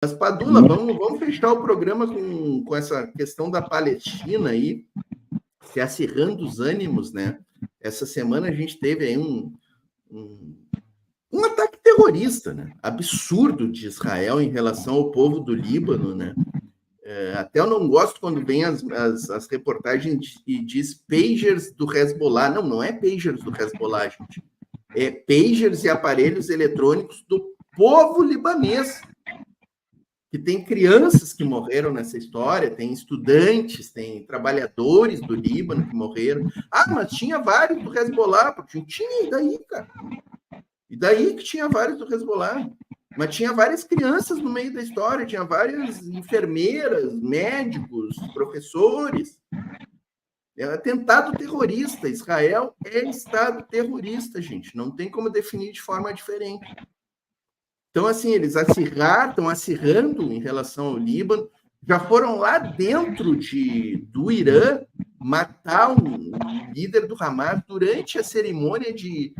Mas, Padula, vamos fechar o programa com essa questão da Palestina aí, se acirrando os ânimos, né? Essa semana a gente teve aí um ataque terrorista, né? Absurdo de Israel em relação ao povo do Líbano, né? Até eu não gosto quando vem as reportagens e diz pagers do Hezbollah. Não é pagers do Hezbollah, gente. É pagers e aparelhos eletrônicos do povo libanês. Que tem crianças que morreram nessa história, tem estudantes, tem trabalhadores do Líbano que morreram. Mas tinha vários do Hezbollah, porque tinha, e daí, cara? E daí que tinha vários do Hezbollah. Mas tinha várias crianças no meio da história, tinha várias enfermeiras, médicos, professores. É atentado terrorista. Israel é Estado terrorista, gente. Não tem como definir de forma diferente. Então, assim, eles estão acirrando em relação ao Líbano, já foram lá dentro do Irã matar um líder do Hamas durante a cerimônia de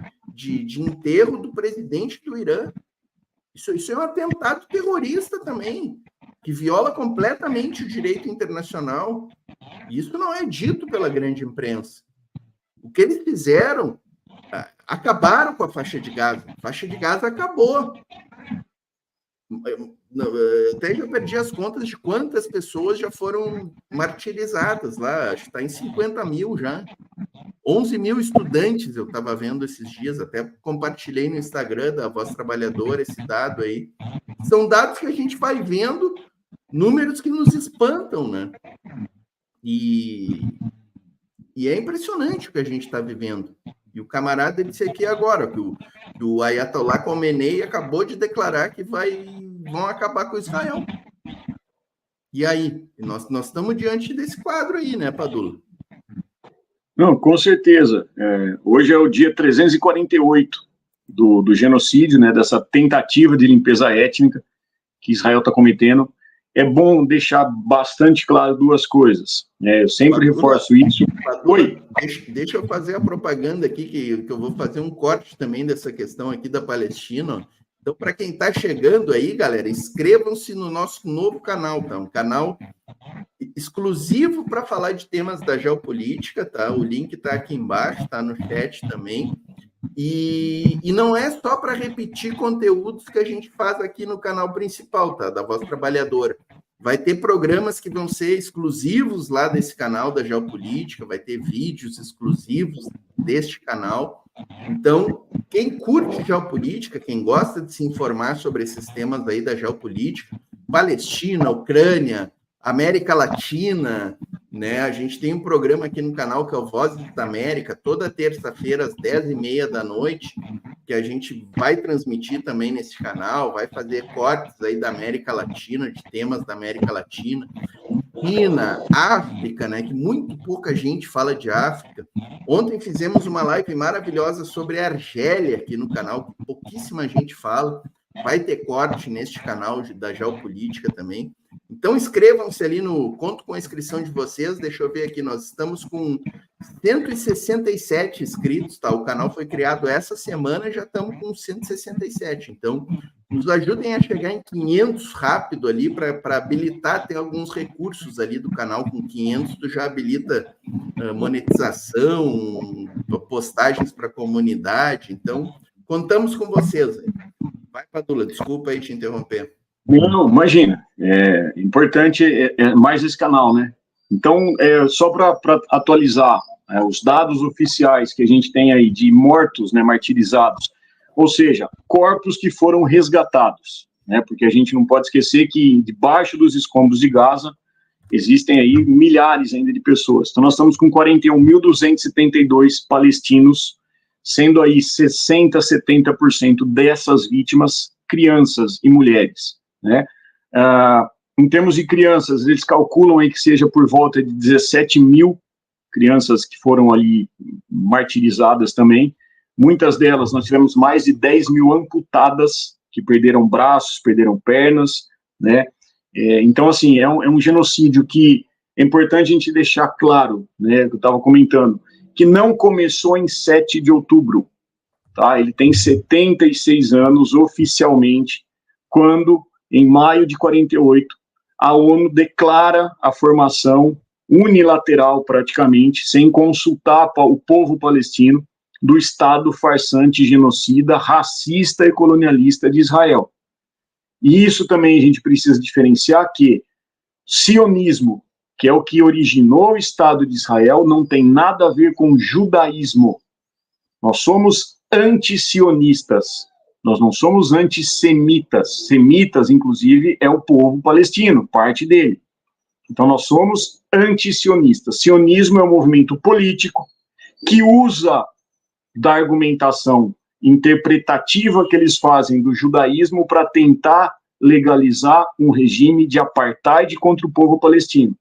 enterro do presidente do Irã. Isso é um atentado terrorista também, que viola completamente o direito internacional. Isso não é dito pela grande imprensa. O que eles fizeram, acabaram com a faixa de Gaza. A faixa de Gaza acabou. Até já perdi as contas de quantas pessoas já foram martirizadas lá, acho que está em 50 mil já. 11 mil estudantes, eu estava vendo esses dias, até compartilhei no Instagram da Voz Trabalhadora esse dado aí. São dados que a gente vai vendo, números que nos espantam, né? E é impressionante o que a gente está vivendo. E o camarada disse aqui agora, que o Ayatollah Khomeini acabou de declarar que vão acabar com Israel. E aí? Nós estamos diante desse quadro aí, né, Padula? Não, com certeza. Hoje é o dia 348 do genocídio, né, dessa tentativa de limpeza étnica que Israel está cometendo. É bom deixar bastante claro duas coisas. Eu sempre reforço isso. Oi. Deixa eu fazer a propaganda aqui, que eu vou fazer um corte também dessa questão aqui da Palestina. Então, para quem está chegando aí, galera, inscrevam-se no nosso novo canal, tá? Um canal exclusivo para falar de temas da geopolítica, tá? O link está aqui embaixo, está no chat também. E não é só para repetir conteúdos que a gente faz aqui no canal principal, tá? Da Voz Trabalhadora. Vai ter programas que vão ser exclusivos lá desse canal da geopolítica, vai ter vídeos exclusivos deste canal. Então, quem curte geopolítica, quem gosta de se informar sobre esses temas aí da geopolítica, Palestina, Ucrânia, América Latina, né? A gente tem um programa aqui no canal que é o Vozes da América, toda terça-feira às 10h30 da noite, que a gente vai transmitir também nesse canal, vai fazer cortes aí da América Latina, de temas da América Latina. China, África, né? Que muito pouca gente fala de África. Ontem fizemos uma live maravilhosa sobre a Argélia aqui no canal, que pouquíssima gente fala. Vai ter corte neste canal da geopolítica também. Então, inscrevam-se ali conto com a inscrição de vocês. Deixa eu ver aqui, nós estamos com 167 inscritos, tá? O canal foi criado essa semana e já estamos com 167. Então, nos ajudem a chegar em 500 rápido ali para habilitar. Tem alguns recursos ali do canal com 500, tu já habilita monetização, postagens para a comunidade. Então, contamos com vocês. Vai, Padula, desculpa aí te interromper. Não, imagina. É importante mais esse canal, né? Então, só para atualizar os dados oficiais que a gente tem aí de mortos, né, martirizados, ou seja, corpos que foram resgatados, né? Porque a gente não pode esquecer que debaixo dos escombros de Gaza existem aí milhares ainda de pessoas. Então, nós estamos com 41.272 palestinos, sendo aí 60%, 70% dessas vítimas crianças e mulheres, né? Em termos de crianças, eles calculam aí que seja por volta de 17 mil crianças que foram ali martirizadas também. Muitas delas, nós tivemos mais de 10 mil amputadas, que perderam braços, perderam pernas, né? Então, assim, é um genocídio que é importante a gente deixar claro, né? Eu estava comentando, que não começou em 7 de outubro, tá? Ele tem 76 anos oficialmente, quando em maio de 48, a ONU declara a formação unilateral, praticamente, sem consultar o povo palestino, do Estado farsante, genocida, racista e colonialista de Israel. E isso também a gente precisa diferenciar que sionismo, que é o que originou o Estado de Israel, não tem nada a ver com judaísmo. Nós somos anti-sionistas, nós não somos antissemitas. Semitas, inclusive, é o povo palestino, parte dele. Então nós somos anti-sionistas. Sionismo é um movimento político que usa da argumentação interpretativa que eles fazem do judaísmo para tentar legalizar um regime de apartheid contra o povo palestino,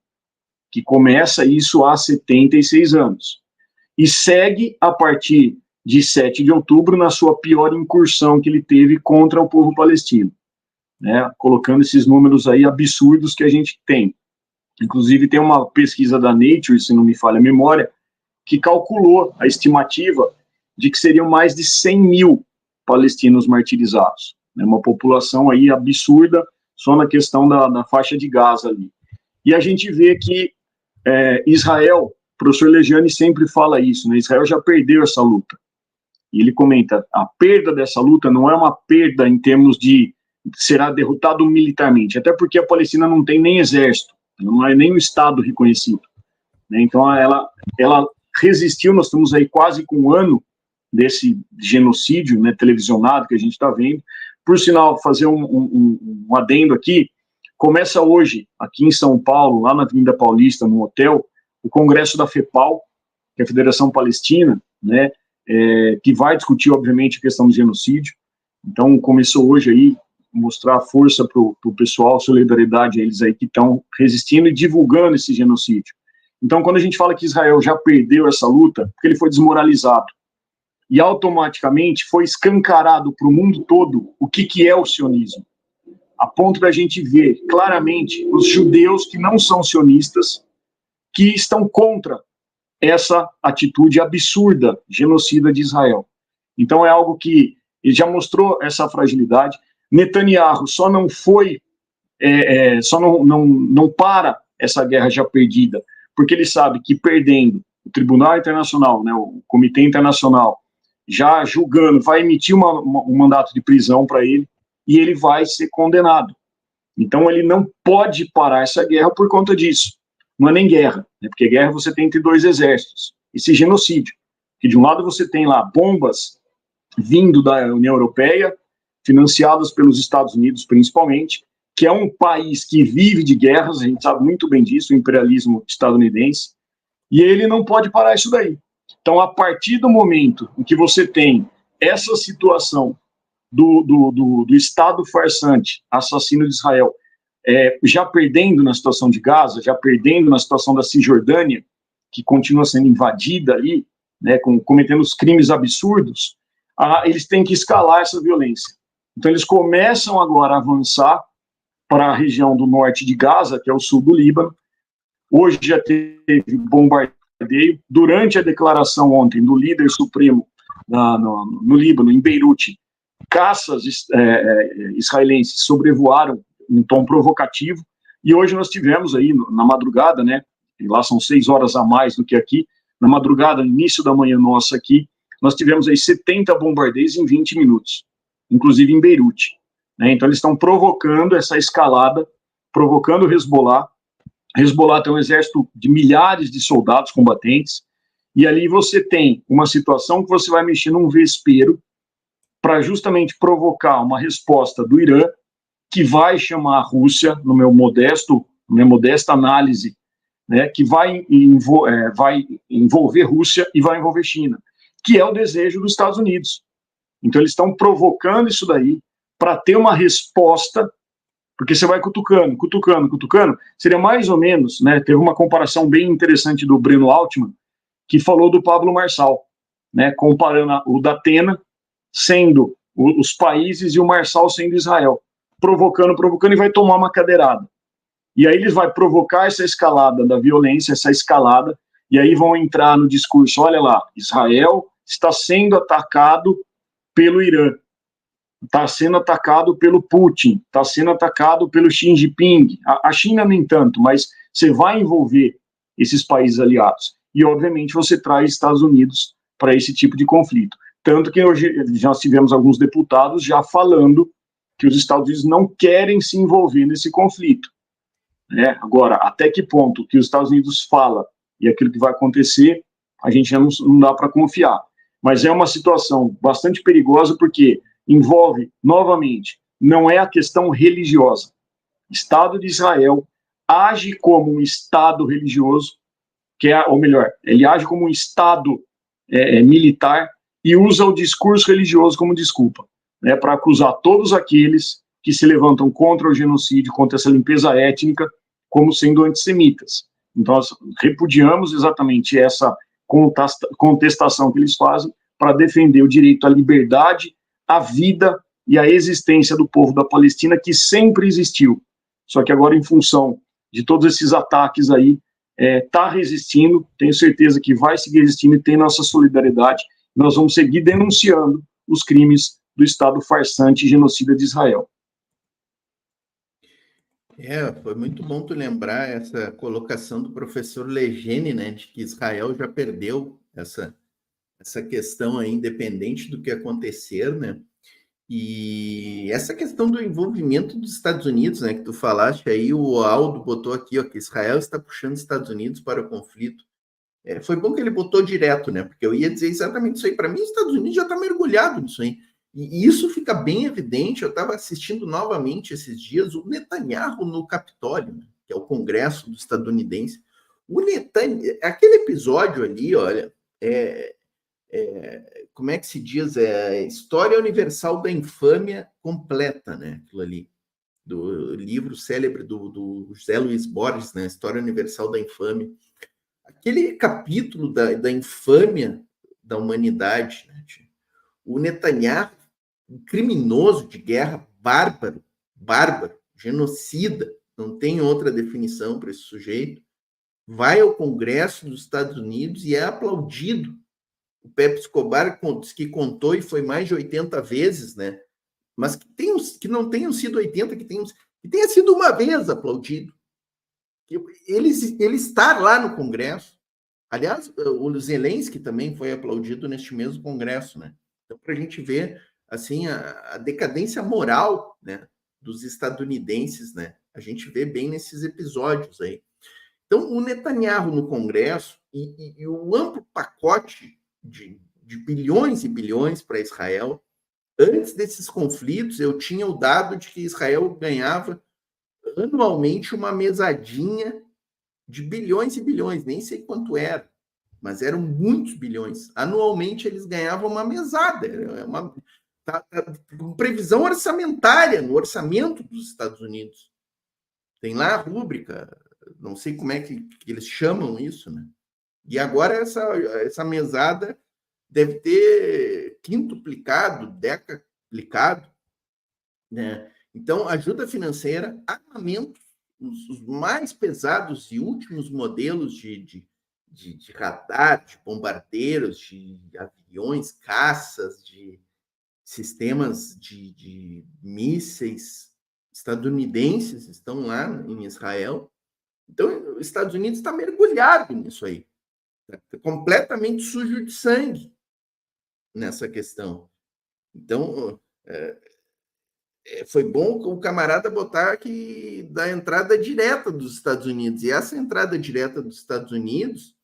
que começa isso há 76 anos, e segue a partir de 7 de outubro na sua pior incursão que ele teve contra o povo palestino, né, colocando esses números aí absurdos que a gente tem. Inclusive tem uma pesquisa da Nature, se não me falha a memória, que calculou a estimativa de que seriam mais de 100 mil palestinos martirizados, né, uma população aí absurda só na questão da faixa de Gaza ali. E a gente vê que Israel, o professor Legiani sempre fala isso, né, Israel já perdeu essa luta. E ele comenta, a perda dessa luta não é uma perda em termos de será derrotado militarmente, até porque a Palestina não tem nem exército, não é nem um Estado reconhecido, né, então ela resistiu, nós estamos aí quase com um ano desse genocídio, né, televisionado que a gente está vendo. Por sinal, fazer um adendo aqui, começa hoje, aqui em São Paulo, lá na Avenida Paulista, no hotel, o Congresso da FEPAL, que é a Federação Palestina, né, que vai discutir, obviamente, a questão do genocídio. Então, começou hoje aí, mostrar a força para o pessoal, solidariedade a eles aí que estão resistindo e divulgando esse genocídio. Então, quando a gente fala que Israel já perdeu essa luta, porque ele foi desmoralizado, e automaticamente foi escancarado para o mundo todo o que é o sionismo, a ponto da gente ver claramente os judeus que não são sionistas, que estão contra essa atitude absurda, genocida de Israel. Então é algo que ele já mostrou essa fragilidade. Netanyahu só não foi, só não para essa guerra já perdida, porque ele sabe que perdendo o Tribunal Internacional, né, o Comitê Internacional, já julgando, vai emitir um mandato de prisão para ele, e ele vai ser condenado. Então ele não pode parar essa guerra por conta disso. Não é nem guerra, né, porque guerra você tem entre dois exércitos. Esse genocídio, que de um lado você tem lá bombas vindo da União Europeia, financiadas pelos Estados Unidos principalmente, que é um país que vive de guerras, a gente sabe muito bem disso, o imperialismo estadunidense, e ele não pode parar isso daí. Então, a partir do momento em que você tem essa situação do Estado farsante, assassino de Israel, já perdendo na situação de Gaza, já perdendo na situação da Cisjordânia, que continua sendo invadida ali, né, cometendo os crimes absurdos, eles têm que escalar essa violência. Então, eles começam agora a avançar para a região do norte de Gaza, que é o sul do Líbano. Hoje já teve bombardeio. Durante a declaração ontem do líder supremo no Líbano, em Beirute, caças israelenses sobrevoaram em tom provocativo, e hoje nós tivemos aí, na madrugada, né, e lá são 6 horas a mais do que aqui, na madrugada, no início da manhã nossa aqui, nós tivemos aí 70 bombardeios em 20 minutos, inclusive em Beirute, né, então eles estão provocando essa escalada, provocando o Hezbollah. Hezbollah tem um exército de milhares de soldados combatentes, e ali você tem uma situação que você vai mexer num vespeiro para justamente provocar uma resposta do Irã, que vai chamar a Rússia, na minha modesta análise, né, que vai envolver Rússia e vai envolver China, que é o desejo dos Estados Unidos. Então eles estão provocando isso daí para ter uma resposta, porque você vai cutucando, seria mais ou menos, né, teve uma comparação bem interessante do Breno Altman, que falou do Pablo Marçal, né, comparando o da Atena sendo os países e o Marçal sendo Israel, provocando e vai tomar uma cadeirada. E aí eles vão provocar essa escalada da violência, essa escalada, e aí vão entrar no discurso, olha lá, Israel está sendo atacado pelo Irã. está sendo atacado pelo Putin, está sendo atacado pelo Xi Jinping, a China nem tanto, mas você vai envolver esses países aliados. E, obviamente, você traz Estados Unidos para esse tipo de conflito. Tanto que hoje já tivemos alguns deputados já falando que os Estados Unidos não querem se envolver nesse conflito. Né? Agora, até que ponto que os Estados Unidos fala e aquilo que vai acontecer, a gente já não dá para confiar. Mas é uma situação bastante perigosa porque envolve, novamente, não é a questão religiosa. Estado de Israel age como um Estado religioso, ou melhor, ele age como um Estado militar e usa o discurso religioso como desculpa, né, para acusar todos aqueles que se levantam contra o genocídio, contra essa limpeza étnica, como sendo antissemitas. Então, nós repudiamos exatamente essa contestação que eles fazem para defender o direito à liberdade, à vida e à existência do povo da Palestina, que sempre existiu. Só que agora, em função de todos esses ataques aí, está resistindo, tenho certeza que vai seguir resistindo e tem nossa solidariedade. Nós vamos seguir denunciando os crimes do Estado farsante e genocida de Israel. Foi muito bom tu lembrar essa colocação do professor Legene, né, de que Israel já perdeu essa questão aí, independente do que acontecer, né, e essa questão do envolvimento dos Estados Unidos, né, que tu falaste aí, o Aldo botou aqui, ó, que Israel está puxando os Estados Unidos para o conflito. Foi bom que ele botou direto, né, porque eu ia dizer exatamente isso aí. Para mim, os Estados Unidos já está mergulhado nisso aí. E isso fica bem evidente. Eu estava assistindo novamente esses dias o Netanyahu no Capitólio, né, que é o Congresso estadunidense. O Netanyahu, aquele episódio ali, olha, como é que se diz? História Universal da Infâmia completa, né? Aquilo ali, do livro célebre do José Luiz Borges, né? História Universal da Infâmia. Aquele capítulo da infâmia da humanidade, né? O Netanyahu, um criminoso de guerra, bárbaro, genocida, não tem outra definição para esse sujeito, vai ao Congresso dos Estados Unidos e é aplaudido. O Pepe Escobar que contou e foi mais de 80 vezes, né? Mas que não tenham sido 80, que tenha sido uma vez aplaudido. Ele estar lá no Congresso. Aliás, o Zelensky também foi aplaudido neste mesmo Congresso, né? Então, para a gente ver assim a decadência moral, né, dos estadunidenses, né? A gente vê bem nesses episódios aí. Então, o Netanyahu no Congresso e o amplo pacote de bilhões e bilhões para Israel, antes desses conflitos, eu tinha o dado de que Israel ganhava anualmente uma mesadinha de bilhões e bilhões, nem sei quanto era, mas eram muitos bilhões. Anualmente eles ganhavam uma mesada, com previsão orçamentária, no orçamento dos Estados Unidos. Tem lá a rúbrica, não sei como é que eles chamam isso, né? E agora essa mesada deve ter quintuplicado, decaplicado, né? Então, ajuda financeira, armamentos, os mais pesados e últimos modelos de radar, de bombardeiros, de aviões, caças, de sistemas de mísseis estadunidenses estão lá em Israel. Então, os Estados Unidos está mergulhado nisso aí. Está completamente sujo de sangue nessa questão. Então, foi bom o camarada botar que da entrada direta dos Estados Unidos. E essa entrada direta dos Estados Unidos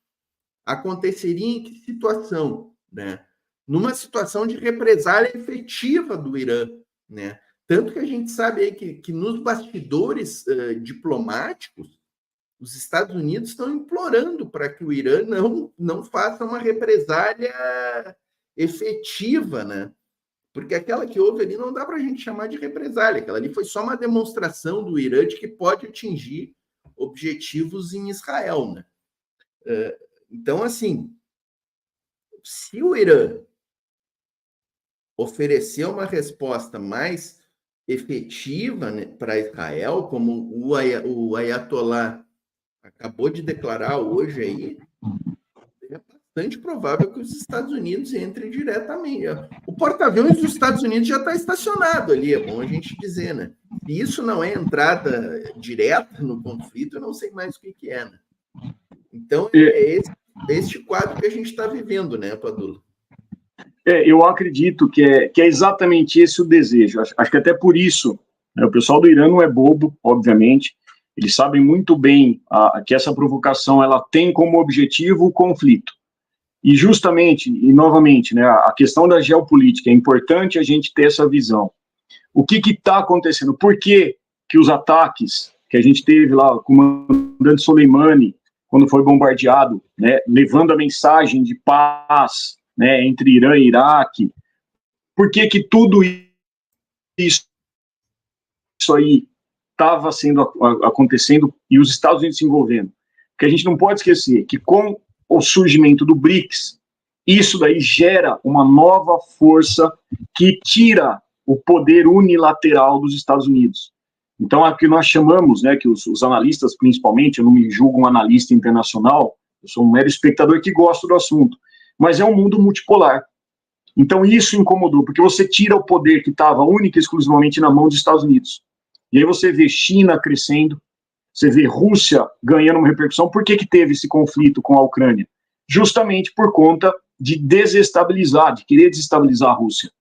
aconteceria em que situação? Né? Numa situação de represália efetiva do Irã. Né? Tanto que a gente sabe aí que nos bastidores diplomáticos, os Estados Unidos estão implorando para que o Irã não faça uma represália efetiva, né? Porque aquela que houve ali não dá para a gente chamar de represália. Aquela ali foi só uma demonstração do Irã de que pode atingir objetivos em Israel, né? Então, assim, se o Irã oferecer uma resposta mais efetiva, né, para Israel, como o Ayatollah acabou de declarar hoje aí, bastante provável que os Estados Unidos entrem diretamente. O porta-aviões dos Estados Unidos já está estacionado ali, é bom a gente dizer, né? E isso não é entrada direta no conflito, eu não sei mais o que é, né? Então, é este quadro que a gente está vivendo, né, Padula? Eu acredito que é exatamente esse o desejo. Acho que até por isso, né, o pessoal do Irã não é bobo, obviamente. Eles sabem muito bem que essa provocação ela tem como objetivo o conflito. E justamente, e novamente, né, a questão da geopolítica, é importante a gente ter essa visão. O que está acontecendo? Por que os ataques que a gente teve lá, o comandante Soleimani, quando foi bombardeado, né, levando a mensagem de paz, né, entre Irã e Iraque, por que tudo isso aí estava acontecendo e os Estados Unidos se envolvendo? Porque a gente não pode esquecer que com o surgimento do BRICS, isso daí gera uma nova força que tira o poder unilateral dos Estados Unidos. Então, é o que nós chamamos, né, que os analistas, principalmente, eu não me julgo um analista internacional, eu sou um mero espectador que gosta do assunto, mas é um mundo multipolar. Então, isso incomodou, porque você tira o poder que estava única e exclusivamente na mão dos Estados Unidos. E aí você vê China crescendo, você vê Rússia ganhando uma repercussão. Por que teve esse conflito com a Ucrânia? Justamente por conta de desestabilizar, de querer desestabilizar a Rússia,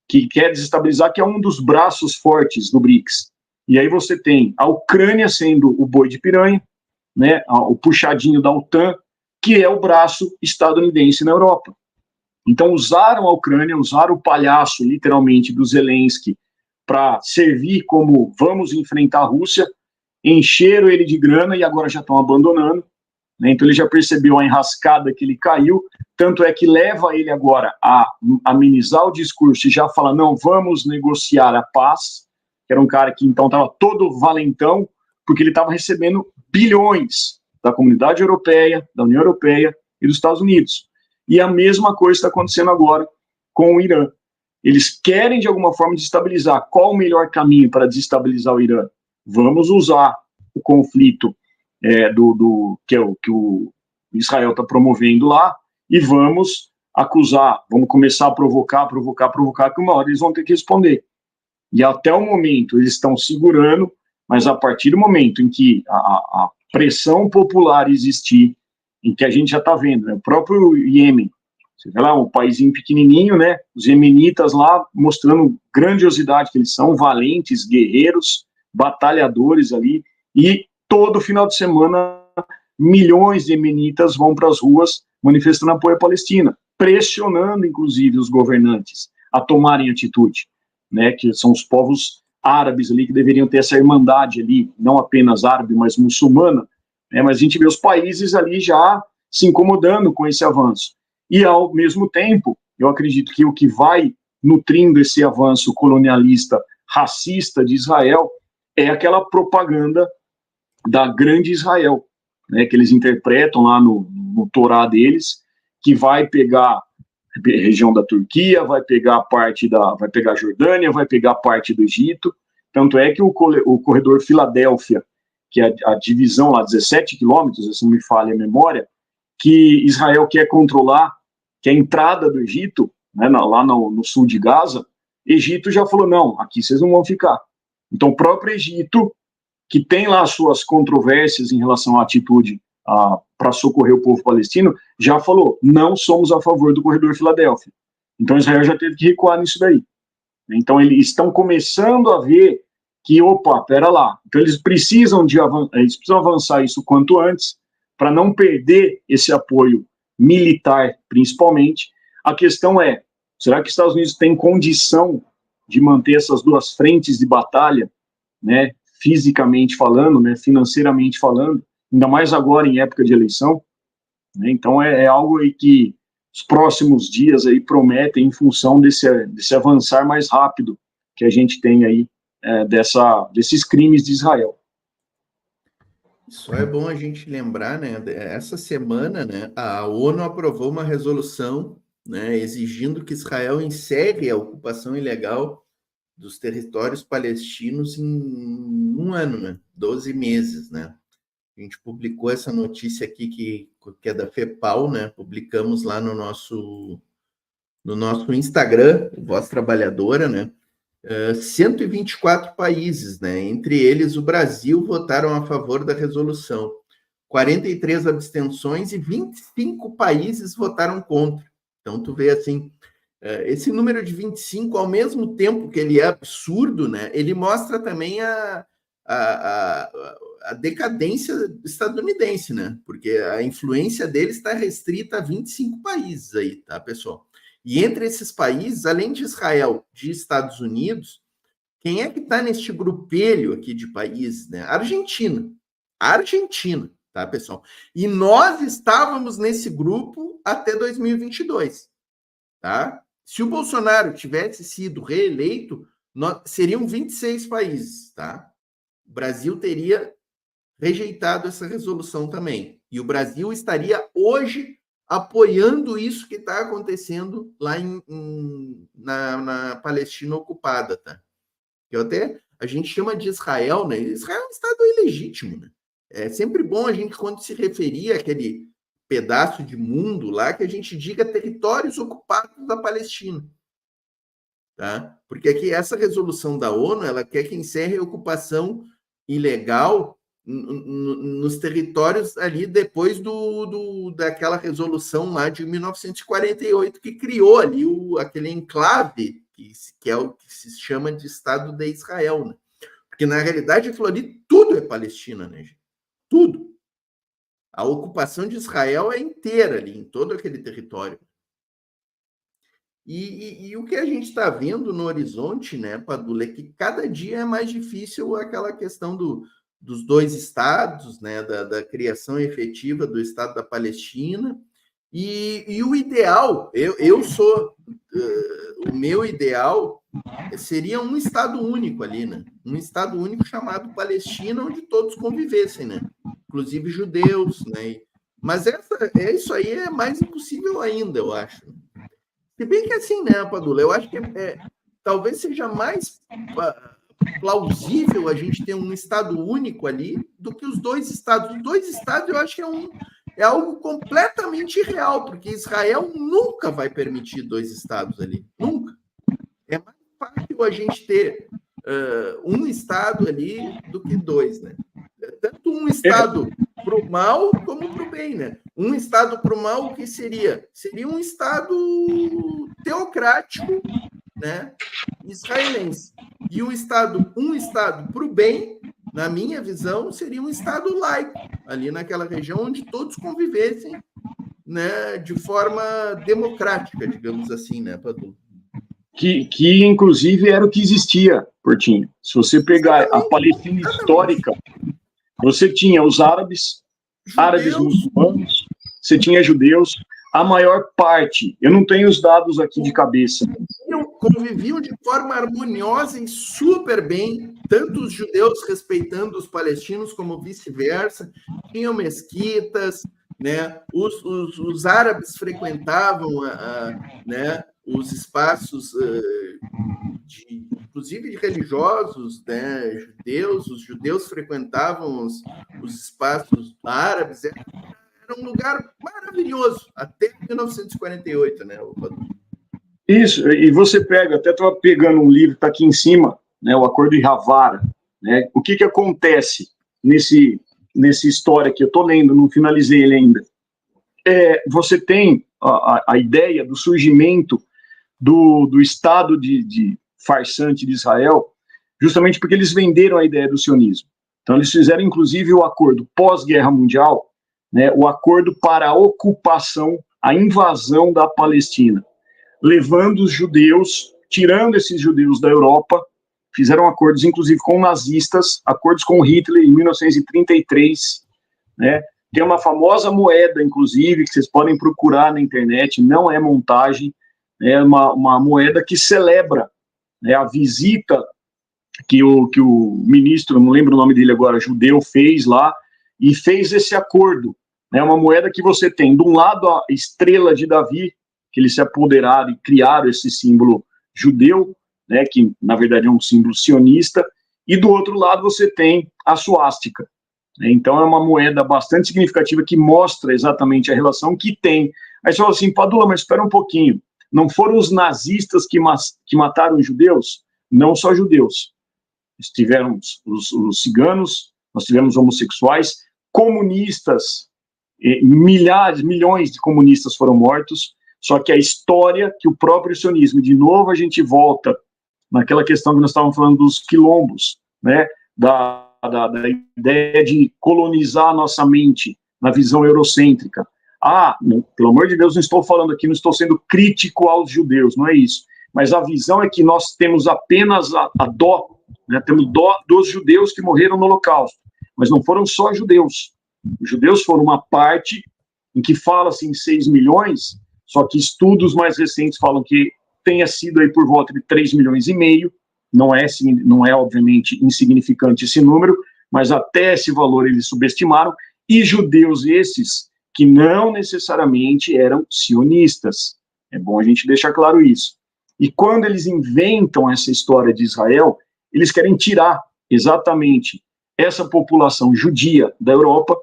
que quer desestabilizar, que é um dos braços fortes do BRICS. E aí você tem a Ucrânia sendo o boi de piranha, né, o puxadinho da OTAN, que é o braço estadunidense na Europa. Então usaram a Ucrânia, usaram o palhaço, literalmente, do Zelensky para servir como vamos enfrentar a Rússia, encheram ele de grana e agora já estão abandonando, né? Então ele já percebeu a enrascada que ele caiu, tanto é que leva ele agora a amenizar o discurso e já fala, não, vamos negociar a paz, que era um cara que então estava todo valentão, porque ele estava recebendo bilhões da comunidade europeia, da União Europeia e dos Estados Unidos. E a mesma coisa está acontecendo agora com o Irã. Eles querem, de alguma forma, desestabilizar. Qual o melhor caminho para desestabilizar o Irã? Vamos usar o conflito que o Israel está promovendo lá e vamos acusar, vamos começar a provocar, que uma hora eles vão ter que responder. E até o momento eles estão segurando, mas a partir do momento em que a pressão popular existir, em que a gente já está vendo, né, o próprio Iêmen, você vê lá um paísinho pequenininho, né, os iemenitas lá mostrando grandiosidade, que eles são valentes, guerreiros, batalhadores ali, e todo final de semana milhões de iemenitas vão para as ruas manifestando apoio à Palestina, pressionando inclusive os governantes a tomarem atitude, né, que são os povos árabes ali que deveriam ter essa irmandade ali, não apenas árabe, mas muçulmana, né, mas a gente vê os países ali já se incomodando com esse avanço. E, ao mesmo tempo, eu acredito que o que vai nutrindo esse avanço colonialista, racista de Israel, é aquela propaganda da grande Israel, né, que eles interpretam lá no Torá deles, que vai pegar a região da Turquia, vai pegar a Jordânia, vai pegar parte do Egito. Tanto é que o corredor Filadélfia, que é a divisão lá, 17 quilômetros, se não me falha a memória, que Israel quer controlar, que é a entrada do Egito, né, lá no sul de Gaza, Egito já falou, não, aqui vocês não vão ficar. Então, o próprio Egito, que tem lá suas controvérsias em relação à atitude para socorrer o povo palestino, já falou, não somos a favor do corredor Filadélfia. Então, Israel já teve que recuar nisso daí. Então, eles estão começando a ver que, opa, pera lá. Então, eles precisam avançar isso quanto antes, para não perder esse apoio militar, principalmente. A questão é, será que os Estados Unidos têm condição de manter essas duas frentes de batalha, né, fisicamente falando, né, financeiramente falando, ainda mais agora em época de eleição, né? Então é algo aí que os próximos dias aí prometem em função desse avançar mais rápido que a gente tem aí desses crimes de Israel. Só é bom a gente lembrar, né? Essa semana, né, a ONU aprovou uma resolução, né, exigindo que Israel encerre a ocupação ilegal dos territórios palestinos em um ano, né, 12 meses, né? A gente publicou essa notícia aqui, que é da FEPAL, né? Publicamos lá no nosso Instagram, Voz Trabalhadora, né? 124 países, né? Entre eles o Brasil, votaram a favor da resolução. 43 abstenções e 25 países votaram contra. Então, tu vê assim, esse número de 25, ao mesmo tempo que ele é absurdo, né? Ele mostra também a decadência estadunidense, né? Porque a influência dele está restrita a 25 países aí, tá, pessoal? E entre esses países, além de Israel, de Estados Unidos, quem é que está neste grupelho aqui de países, né? Argentina, tá, pessoal? E nós estávamos nesse grupo até 2022, tá? Se o Bolsonaro tivesse sido reeleito, seriam 26 países, tá? O Brasil teria rejeitado essa resolução também. E o Brasil estaria hoje apoiando isso que está acontecendo lá na Palestina ocupada, tá? A gente chama de Israel, né? Israel é um estado ilegítimo, né? É sempre bom a gente, quando se referir àquele pedaço de mundo lá, que a gente diga territórios ocupados da Palestina, tá? Porque aqui essa resolução da ONU, ela quer que encerre a ocupação ilegal nos territórios ali depois daquela resolução lá de 1948 que criou ali aquele enclave que é o que se chama de Estado de Israel, né? Porque na realidade aquilo ali tudo é Palestina, né, gente? Tudo. A ocupação de Israel é inteira ali, em todo aquele território. E o que a gente está vendo no horizonte, né, Padula, é que cada dia é mais difícil aquela questão dos dois estados, né, da criação efetiva do Estado da Palestina. E o ideal, o meu ideal seria um Estado único ali, né? Um Estado único chamado Palestina, onde todos convivessem, né? Inclusive judeus, né? Mas isso aí é mais impossível ainda, eu acho. Se bem que assim, né, Padula, eu acho que talvez seja mais plausível a gente ter um Estado único ali do que os dois Estados. Os dois Estados eu acho que é algo completamente irreal, porque Israel nunca vai permitir dois Estados ali. Nunca. É mais fácil a gente ter um Estado ali do que dois, né? Tanto um Estado para o mal como para o bem, né? Um Estado para o mal, o que seria? Seria um Estado teocrático, né? Israelense. E um Estado para o bem, na minha visão, seria um Estado laico, ali naquela região onde todos convivessem, né, de forma democrática, digamos assim, né, Padu? Que inclusive era o que existia, Portinho. Se você pegar a Palestina histórica, você tinha os árabes muçulmanos, você tinha judeus, a maior parte, eu não tenho os dados aqui de cabeça. Conviviam de forma harmoniosa e super bem, tanto os judeus respeitando os palestinos como vice-versa, tinham mesquitas, né? Os árabes frequentavam né, os espaços inclusive de religiosos, né, judeus, os judeus frequentavam os espaços árabes, era um lugar maravilhoso, até 1948, né, Isso, e você pega, até estava pegando um livro que está aqui em cima, né, o Acordo de Havara, né, o que acontece nessa história que eu estou lendo, não finalizei ele ainda. Você tem a ideia do surgimento do Estado de farsante de Israel, justamente porque eles venderam a ideia do sionismo. Então, eles fizeram, inclusive, o acordo pós-guerra mundial, né, o acordo para a ocupação, a invasão da Palestina, levando os judeus, tirando esses judeus da Europa, fizeram acordos, inclusive, com nazistas, acordos com Hitler em 1933, né? Tem uma famosa moeda, inclusive, que vocês podem procurar na internet, não é montagem, é uma moeda que celebra, né, a visita que o ministro, não lembro o nome dele agora, judeu, fez lá, e fez esse acordo. É uma moeda que você tem, de um lado, a estrela de Davi, que eles se apoderaram e criaram esse símbolo judeu, né, que na verdade é um símbolo sionista, e do outro lado você tem a suástica. Então é uma moeda bastante significativa que mostra exatamente a relação que tem. Aí você fala assim, Padula, mas espera um pouquinho, não foram os nazistas que mataram os judeus? Não só judeus. Tivemos os ciganos, nós tivemos homossexuais, comunistas, milhões de comunistas foram mortos, só que a história que o próprio sionismo, de novo a gente volta naquela questão que nós estávamos falando dos quilombos, né, da ideia de colonizar a nossa mente na visão eurocêntrica. Pelo amor de Deus, não estou falando aqui, não estou sendo crítico aos judeus, não é isso. Mas a visão é que nós temos apenas a dó, né, temos dó dos judeus que morreram no Holocausto. Mas não foram só judeus. Os judeus foram uma parte em que fala-se em 6 milhões, só que estudos mais recentes falam que tenha sido aí por volta de 3,5 milhões, não é obviamente insignificante esse número, mas até esse valor eles subestimaram, e judeus esses que não necessariamente eram sionistas. É bom a gente deixar claro isso. E quando eles inventam essa história de Israel, eles querem tirar exatamente essa população judia da Europa,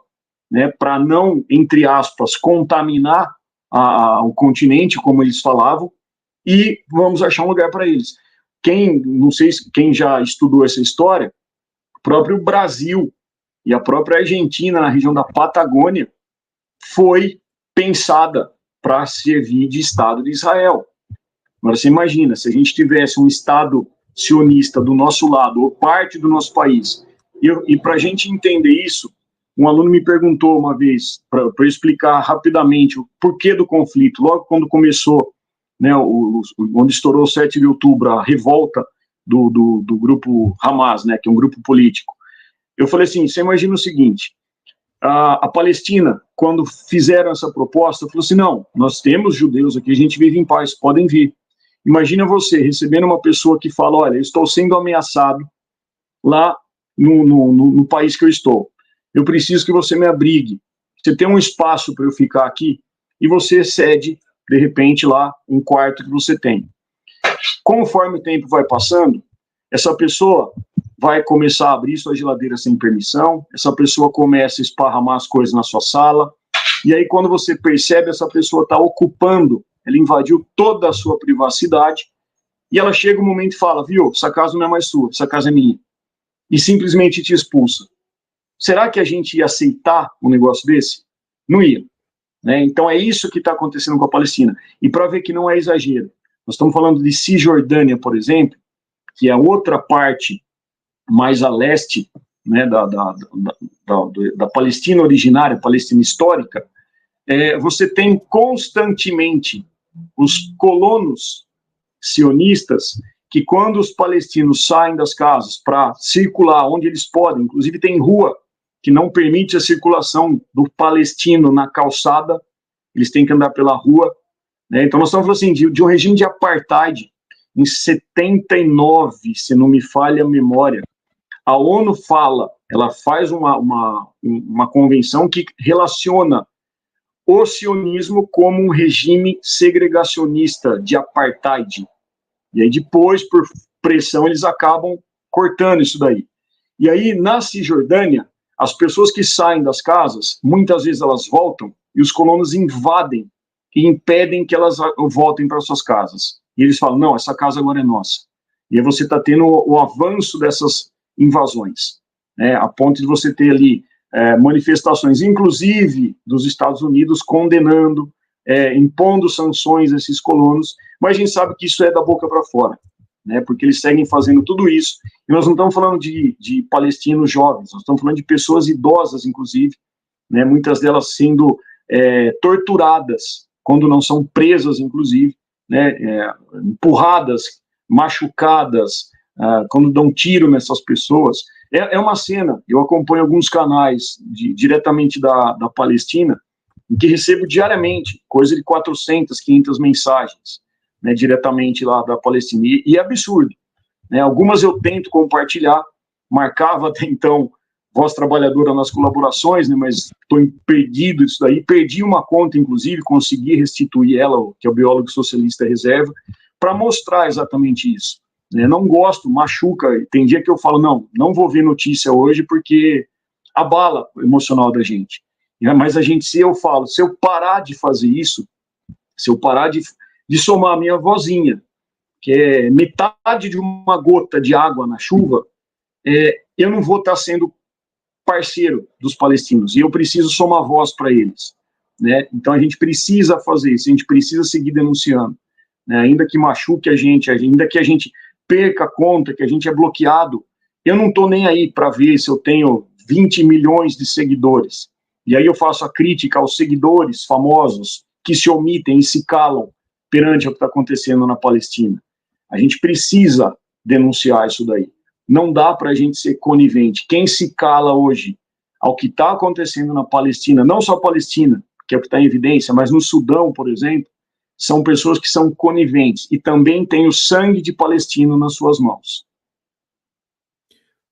né, para não, entre aspas, contaminar o continente, como eles falavam, e vamos achar um lugar para eles. Não sei quem já estudou essa história, o próprio Brasil e a própria Argentina, na região da Patagônia, foi pensada para servir de Estado de Israel. Agora, você imagina, se a gente tivesse um Estado sionista do nosso lado, ou parte do nosso país, e para a gente entender isso, um aluno me perguntou uma vez, para eu explicar rapidamente o porquê do conflito, logo quando começou, né, onde estourou o 7 de outubro, a revolta do grupo Hamas, né, que é um grupo político. Eu falei assim, você imagina o seguinte, a Palestina, quando fizeram essa proposta, falou assim, não, nós temos judeus aqui, a gente vive em paz, podem vir. Imagina você recebendo uma pessoa que fala, olha, eu estou sendo ameaçado lá no país que eu estou. Eu preciso que você me abrigue. Você tem um espaço para eu ficar aqui e você cede, de repente, lá um quarto que você tem. Conforme o tempo vai passando, essa pessoa vai começar a abrir sua geladeira sem permissão, essa pessoa começa a esparramar as coisas na sua sala, e aí quando você percebe, essa pessoa está ocupando, ela invadiu toda a sua privacidade, e ela chega um momento e fala, viu, essa casa não é mais sua, essa casa é minha, e simplesmente te expulsa. Será que a gente ia aceitar um negócio desse? Não ia. Né? Então é isso que está acontecendo com a Palestina. E para ver que não é exagero, nós estamos falando de Cisjordânia, por exemplo, que é a outra parte mais a leste, né, da Palestina originária, Palestina histórica. Você tem constantemente os colonos sionistas que, quando os palestinos saem das casas para circular onde eles podem, inclusive tem rua que não permite a circulação do palestino na calçada, eles têm que andar pela rua, né? Então nós estamos falando assim, de um regime de apartheid em 79, se não me falha a memória. A ONU ela faz uma convenção que relaciona o sionismo como um regime segregacionista de apartheid. E aí depois, por pressão, eles acabam cortando isso daí. E aí, na Cisjordânia, as pessoas que saem das casas, muitas vezes elas voltam e os colonos invadem e impedem que elas voltem para suas casas. E eles falam, não, essa casa agora é nossa. E aí você está tendo o avanço dessas invasões, né, a ponto de você ter ali manifestações, inclusive dos Estados Unidos, condenando, impondo sanções a esses colonos, mas a gente sabe que isso é da boca para fora, né, porque eles seguem fazendo tudo isso, e nós não estamos falando de palestinos jovens, nós estamos falando de pessoas idosas, inclusive, né, muitas delas sendo torturadas, quando não são presas, inclusive, né, empurradas, machucadas, quando dão tiro nessas pessoas. É uma cena, eu acompanho alguns canais diretamente da Palestina, em que recebo diariamente coisa de 400, 500 mensagens, né, diretamente lá da Palestina, e é absurdo, né? Algumas eu tento compartilhar, marcava até então Voz Trabalhadora nas colaborações, né, mas estou perdido isso daí, perdi uma conta, inclusive, consegui restituir ela, que é o Biólogo Socialista Reserva, para mostrar exatamente isso. Não gosto, machuca, tem dia que eu falo, não vou ver notícia hoje, porque abala o emocional da gente. Mas a gente, se eu parar de fazer isso, se eu parar de somar a minha vozinha, que é metade de uma gota de água na chuva, eu não vou estar sendo parceiro dos palestinos, e eu preciso somar voz para eles, né? Então a gente precisa fazer isso, a gente precisa seguir denunciando, né? Ainda que machuque a gente, ainda que a gente perca a conta, que a gente é bloqueado, eu não estou nem aí para ver se eu tenho 20 milhões de seguidores. E aí eu faço a crítica aos seguidores famosos que se omitem e se calam perante o que está acontecendo na Palestina. A gente precisa denunciar isso daí. Não dá para a gente ser conivente. Quem se cala hoje ao que está acontecendo na Palestina, não só a Palestina, que é o que está em evidência, mas no Sudão, por exemplo, são pessoas que são coniventes e também têm o sangue de palestino nas suas mãos.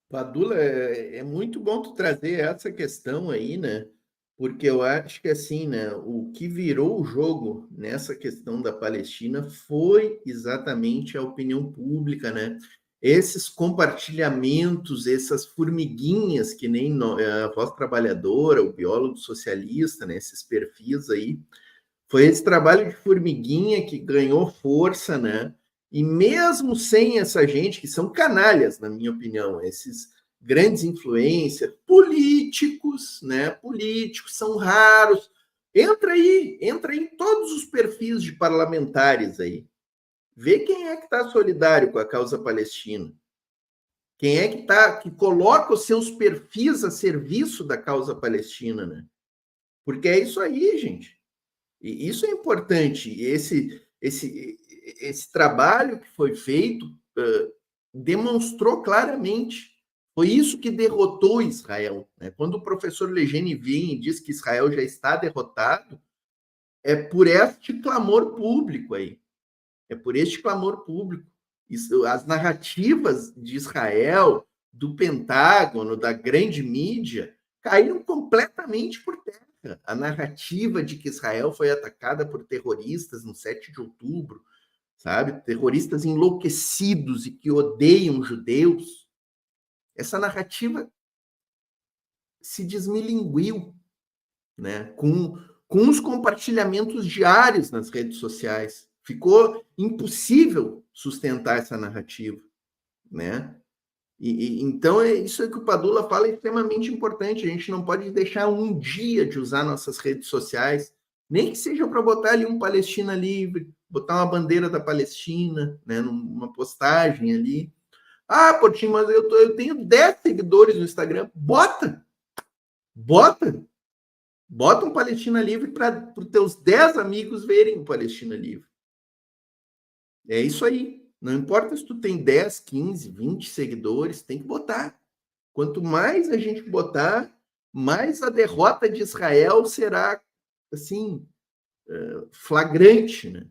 Padula, é muito bom tu trazer essa questão aí, né? Porque eu acho que assim, né, o que virou o jogo nessa questão da Palestina foi exatamente a opinião pública, né? Esses compartilhamentos, essas formiguinhas que nem a Voz Trabalhadora, o Biólogo Socialista, né, esses perfis aí, foi esse trabalho de formiguinha que ganhou força, né? E mesmo sem essa gente, que são canalhas, na minha opinião, esses grandes influências, políticos, né? Políticos são raros. Entra em todos os perfis de parlamentares aí. Vê quem é que está solidário com a causa palestina. Quem é que coloca os seus perfis a serviço da causa palestina, né? Porque é isso aí, gente. E isso é importante. Esse trabalho que foi feito demonstrou claramente. Foi isso que derrotou Israel, né? Quando o professor Legene vem e diz que Israel já está derrotado, é por este clamor público aí. É por este clamor público. As narrativas de Israel, do Pentágono, da grande mídia, caíram completamente por terra. A narrativa de que Israel foi atacada por terroristas no 7 de outubro, sabe? Terroristas enlouquecidos e que odeiam judeus. Essa narrativa se desmilinguiu, né? Com os compartilhamentos diários nas redes sociais. Ficou impossível sustentar essa narrativa, né? Então, isso que o Padula fala é extremamente importante. A gente não pode deixar um dia de usar nossas redes sociais, nem que seja para botar ali um Palestina livre, botar uma bandeira da Palestina, né, numa postagem ali. Ah, Portinho, mas eu tenho 10 seguidores no Instagram. Bota um Palestina livre para os teus 10 amigos verem o Palestina livre. É isso aí. Não importa se tu tem 10, 15, 20 seguidores, tem que botar. Quanto mais a gente botar, mais a derrota de Israel será, assim, flagrante, né?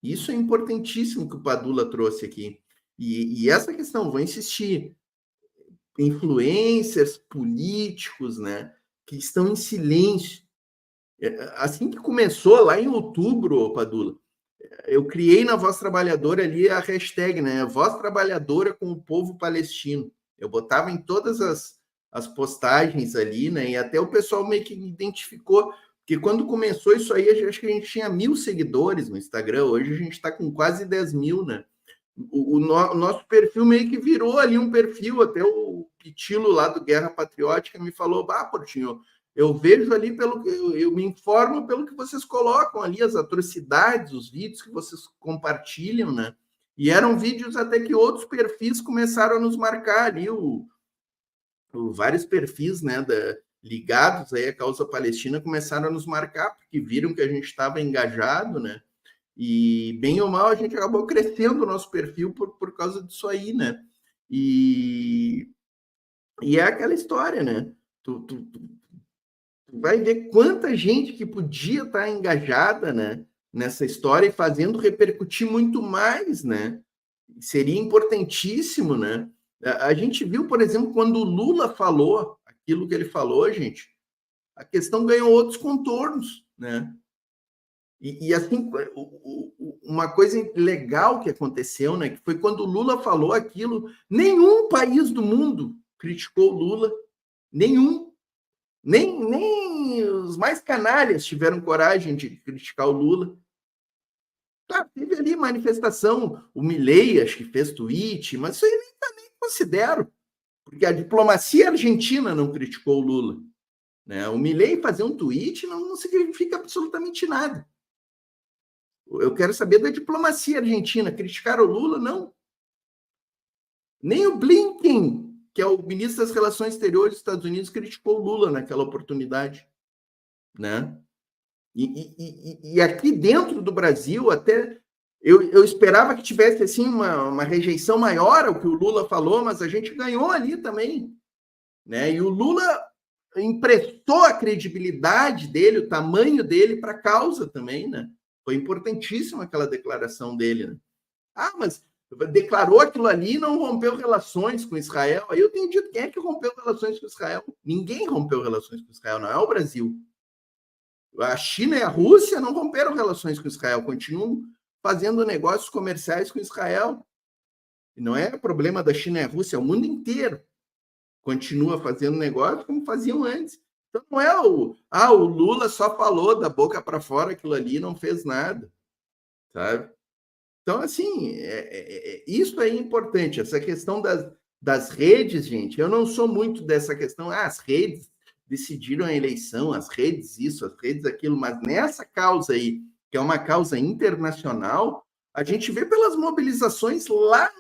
Isso é importantíssimo que o Padula trouxe aqui. E essa questão, vou insistir, influencers políticos, né, que estão em silêncio. Assim que começou, lá em outubro, Padula, eu criei na Voz Trabalhadora ali a hashtag, né? Voz Trabalhadora com o povo palestino. Eu botava em todas as postagens ali, né? E até o pessoal meio que identificou, porque quando começou isso aí, acho que a gente tinha 1.000 seguidores no Instagram, hoje a gente está com quase 10 mil, né? O nosso perfil meio que virou ali um perfil, até o Pitilo lá do Guerra Patriótica me falou, Portinho, eu vejo ali eu me informo pelo que vocês colocam ali, as atrocidades, os vídeos que vocês compartilham, né? E eram vídeos até que outros perfis começaram a nos marcar ali, vários perfis, né, ligados aí à causa palestina começaram a nos marcar, porque viram que a gente estava engajado, né? E bem ou mal a gente acabou crescendo o nosso perfil por causa disso aí, né? E é aquela história, né? Tu vai ver quanta gente que podia estar engajada, né, nessa história e fazendo repercutir muito mais, né? Seria importantíssimo, né? A gente viu, por exemplo, quando o Lula falou aquilo que ele falou, gente, a questão ganhou outros contornos, né? E assim, uma coisa legal que aconteceu, né, que foi quando o Lula falou aquilo, nenhum país do mundo criticou o Lula, nenhum. Nem os mais canalhas tiveram coragem de criticar o Lula. Tá, teve ali manifestação, o Milei, acho que fez tweet, mas isso aí nem considero, porque a diplomacia argentina não criticou o Lula. Né? O Milei fazer um tweet não significa absolutamente nada. Eu quero saber da diplomacia argentina. Criticaram o Lula? Não. Nem o Blinken, que é o ministro das Relações Exteriores dos Estados Unidos, criticou o Lula naquela oportunidade. Né? E aqui dentro do Brasil, até eu esperava que tivesse assim, uma rejeição maior ao que o Lula falou, mas a gente ganhou ali também. Né? E o Lula emprestou a credibilidade dele, o tamanho dele para a causa também. Né? Foi importantíssima aquela declaração dele. Né? Mas declarou aquilo ali e não rompeu relações com Israel. Aí eu tenho dito, quem é que rompeu relações com Israel? Ninguém rompeu relações com Israel, não é o Brasil. A China e a Rússia não romperam relações com Israel, continuam fazendo negócios comerciais com Israel. E não é problema da China e a Rússia, é o mundo inteiro continua fazendo negócio como faziam antes. Então não é o Lula só falou da boca para fora aquilo ali, não fez nada, sabe? Então, assim, isso é importante, essa questão das redes, gente. Eu não sou muito dessa questão, as redes decidiram a eleição, as redes isso, as redes aquilo, mas nessa causa aí, que é uma causa internacional, a gente vê pelas mobilizações lá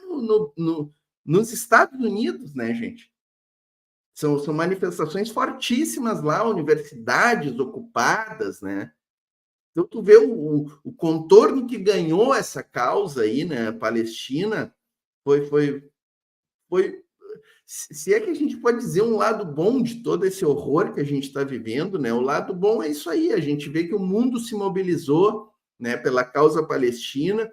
nos Estados Unidos, né, gente? São manifestações fortíssimas lá, universidades ocupadas, né? Então, tu vê o contorno que ganhou essa causa aí, né, Palestina, foi, se é que a gente pode dizer um lado bom de todo esse horror que a gente está vivendo, né? O lado bom é isso aí, a gente vê que o mundo se mobilizou, né, pela causa palestina,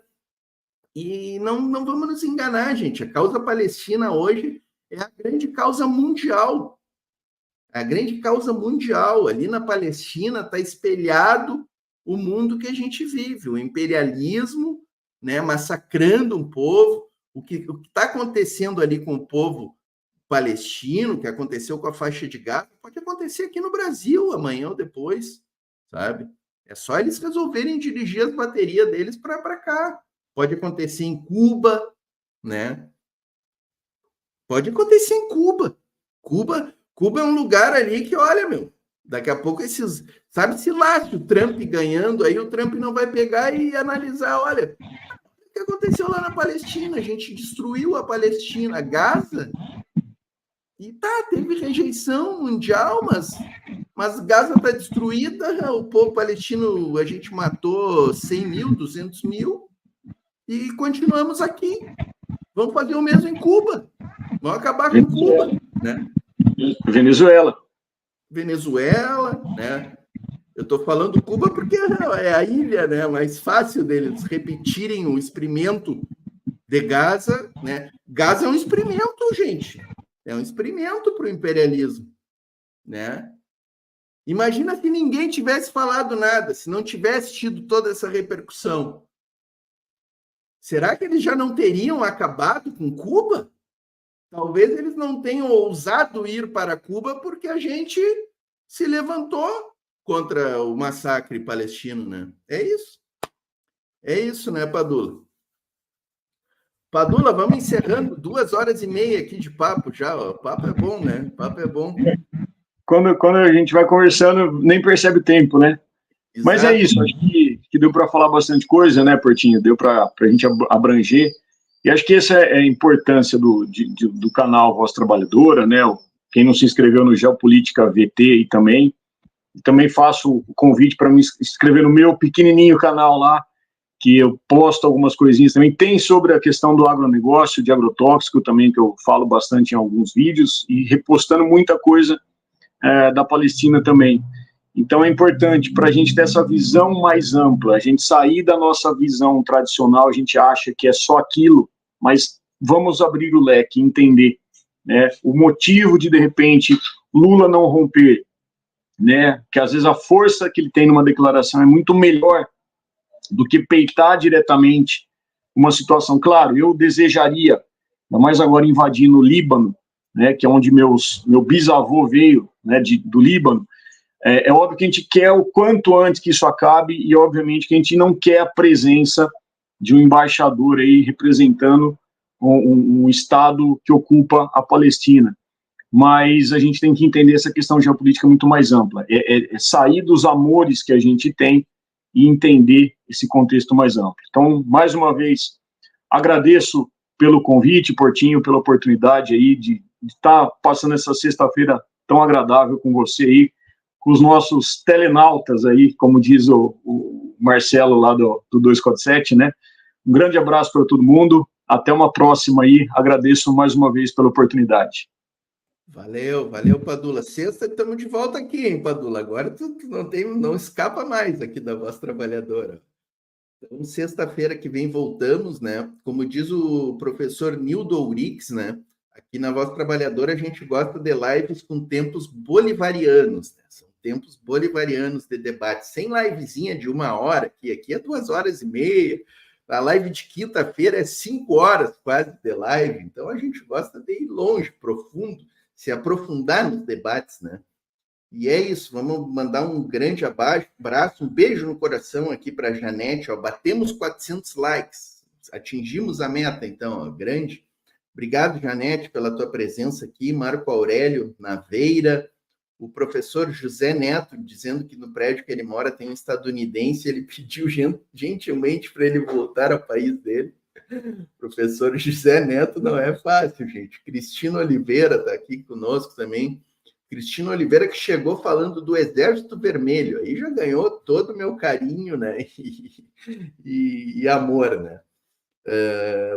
e não vamos nos enganar, gente, a causa palestina hoje é a grande causa mundial. A grande causa mundial. Ali na Palestina está espelhado o mundo que a gente vive, o imperialismo, né, massacrando um povo. O que está acontecendo ali com o povo palestino, que aconteceu com a faixa de Gaza, pode acontecer aqui no Brasil amanhã ou depois, sabe? É só eles resolverem dirigir as baterias deles para cá. Pode acontecer em Cuba, né? Pode acontecer em Cuba. Cuba é um lugar ali que, olha, meu, daqui a pouco esses... Sabe-se lá, se o Trump ganhando, aí o Trump não vai pegar e analisar, olha, o que aconteceu lá na Palestina? A gente destruiu a Palestina, Gaza, e teve rejeição mundial, mas Gaza está destruída, o povo palestino, a gente matou 100 mil, 200 mil, e continuamos aqui. Vamos fazer o mesmo em Cuba. Vamos acabar com Cuba, né? Venezuela, né? Eu estou falando Cuba porque é a ilha, né, mais fácil deles repetirem o experimento de Gaza, né? Gaza é um experimento, gente. É um experimento para o imperialismo, né? Imagina se ninguém tivesse falado nada, se não tivesse tido toda essa repercussão. Será que eles já não teriam acabado com Cuba? Talvez eles não tenham ousado ir para Cuba porque a gente se levantou contra o massacre palestino, né? É isso. É isso, né, Padula? Padula, vamos encerrando 2h30 aqui de papo já. O papo é bom, né? O papo é bom. Quando a gente vai conversando, nem percebe o tempo, né? Exato. Mas é isso, acho que deu para falar bastante coisa, né, Portinho? Deu para a gente abranger. E acho que essa é a importância do canal Voz Trabalhadora, né? Quem não se inscreveu no Geopolítica VT aí também. Também faço o convite para me inscrever no meu pequenininho canal lá, que eu posto algumas coisinhas também. Tem sobre a questão do agronegócio, de agrotóxico também, que eu falo bastante em alguns vídeos, e repostando muita coisa da Palestina também. Então é importante para a gente ter essa visão mais ampla, a gente sair da nossa visão tradicional, a gente acha que é só aquilo, mas vamos abrir o leque, entender, né, o motivo de repente, Lula não romper, né, que às vezes a força que ele tem numa declaração é muito melhor do que peitar diretamente uma situação. Claro, eu desejaria, ainda mais agora invadindo o Líbano, né, que é onde meu bisavô veio, né, do Líbano, é óbvio que a gente quer o quanto antes que isso acabe e, obviamente, que a gente não quer a presença de um embaixador aí representando um Estado que ocupa a Palestina. Mas a gente tem que entender essa questão geopolítica muito mais ampla. É sair dos amores que a gente tem e entender esse contexto mais amplo. Então, mais uma vez, agradeço pelo convite, Portinho, pela oportunidade aí de estar passando essa sexta-feira tão agradável com você aí, com os nossos telenautas aí, como diz o Marcelo lá do 247, né? Um grande abraço para todo mundo, até uma próxima aí, agradeço mais uma vez pela oportunidade. Valeu, Padula. Sexta, estamos de volta aqui, hein, Padula? Agora tu não escapa mais aqui da Voz Trabalhadora. Então, sexta-feira que vem voltamos, né? Como diz o professor Nildo Ourix, né? Aqui na Voz Trabalhadora a gente gosta de lives com tempos bolivarianos, né? São tempos bolivarianos de debate, sem livezinha de 1 hora, aqui é 2h30. A live de quinta-feira é 5 horas quase de live, então a gente gosta de ir longe, profundo, se aprofundar nos debates, né? E é isso, vamos mandar um grande abraço, um beijo no coração aqui para a Janete, ó, batemos 400 likes, atingimos a meta, então, ó, grande. Obrigado, Janete, pela tua presença aqui, Marco Aurélio Naveira, o professor José Neto, dizendo que no prédio que ele mora tem um estadunidense, ele pediu gentilmente para ele voltar ao país dele. Professor José Neto não é fácil, gente. Cristina Oliveira está aqui conosco também. Cristina Oliveira, que chegou falando do Exército Vermelho, aí já ganhou todo o meu carinho, né? E amor, né?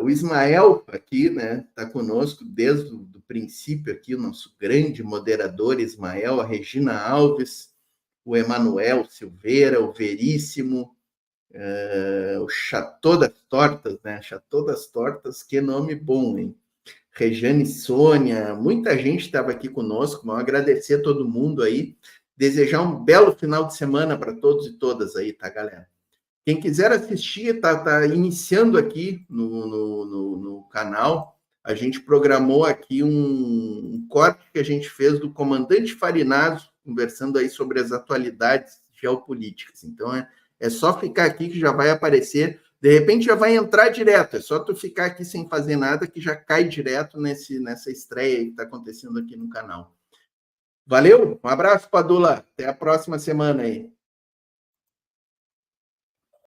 O Ismael aqui, né? Está conosco desde o princípio aqui, o nosso grande moderador Ismael, a Regina Alves, o Emanuel Silveira, o Veríssimo, o Chateau das Tortas, né? Chateau das Tortas, que nome bom, hein? Rejane Sônia, muita gente estava aqui conosco, vamos agradecer a todo mundo aí, desejar um belo final de semana para todos e todas aí, tá, galera? Quem quiser assistir, tá iniciando aqui no canal, a gente programou aqui um corte que a gente fez do comandante Farinazzo, conversando aí sobre as atualidades geopolíticas. Então, é só ficar aqui que já vai aparecer. De repente já vai entrar direto, é só tu ficar aqui sem fazer nada que já cai direto nessa estreia aí que está acontecendo aqui no canal. Valeu, um abraço, Padula, até a próxima semana aí.